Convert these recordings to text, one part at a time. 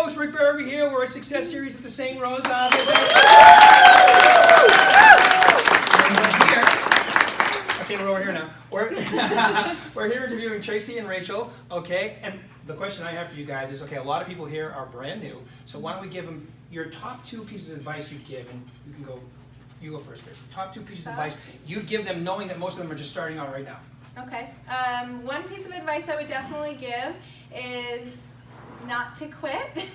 folks, Rick Berube here. We're at Success Series at the St. Rose office. Okay, we're over here now. We're here interviewing Tracy and Rachel, okay? And the question I have for you guys is, okay, a lot of people here are brand new, so why don't we give them your top 2 pieces of advice you'd give, and you go first, Tracy. Top 2 pieces of advice you'd give them, knowing that most of them are just starting out right now. Okay. One piece of advice I would definitely give is not to quit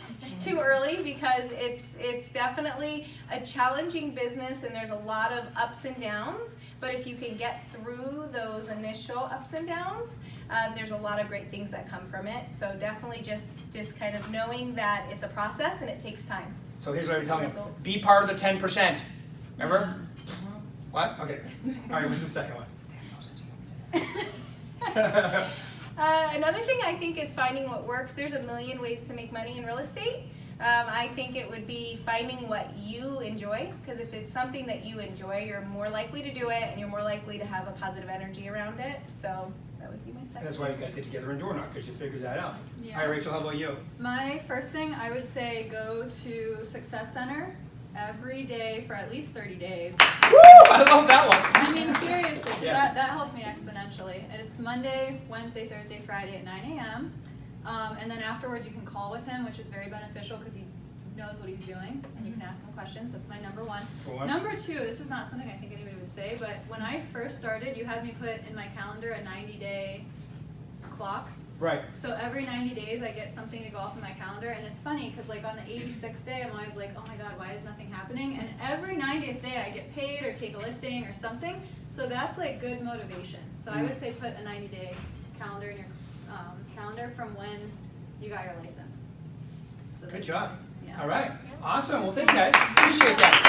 too early, because it's definitely a challenging business and there's a lot of ups and downs, but if you can get through those initial ups and downs, there's a lot of great things that come from it. So definitely just kind of knowing that it's a process and it takes time. So here's what I'm telling you. Be part of the 10%. Remember? What? Okay. All right, what's the second one? Another thing I think is finding what works. There's a million ways to make money in real estate. I think it would be finding what you enjoy, because if it's something that you enjoy, you're more likely to do it and you're more likely to have a positive energy around it. So that would be my second. That's why you guys get together and door knock, because you figured that out. Yeah. All right, Rachel, how about you? My first thing, I would say go to Success Center every day for at least 30 days. Woo! I love that one. I mean, seriously, Yeah. that helped me exponentially. And it's Monday, Wednesday, Thursday, Friday at 9 a.m. And then afterwards you can call with him, which is very beneficial because he knows what he's doing and you can ask him questions. That's my number one. Number 2, this is not something I think anybody would say, but when I first started, you had me put in my calendar a 90-day clock. Right. So every 90 days I get something to go off in my calendar, and it's funny because like on the 86th day I'm always like, oh my god, why is nothing happening? And every 90th day I get paid or take a listing or something, so that's like good motivation. So I would say put a 90-day calendar in your calendar from when you got your license. So Good job. Yeah. All right. Awesome. Well, thank you guys. Appreciate that.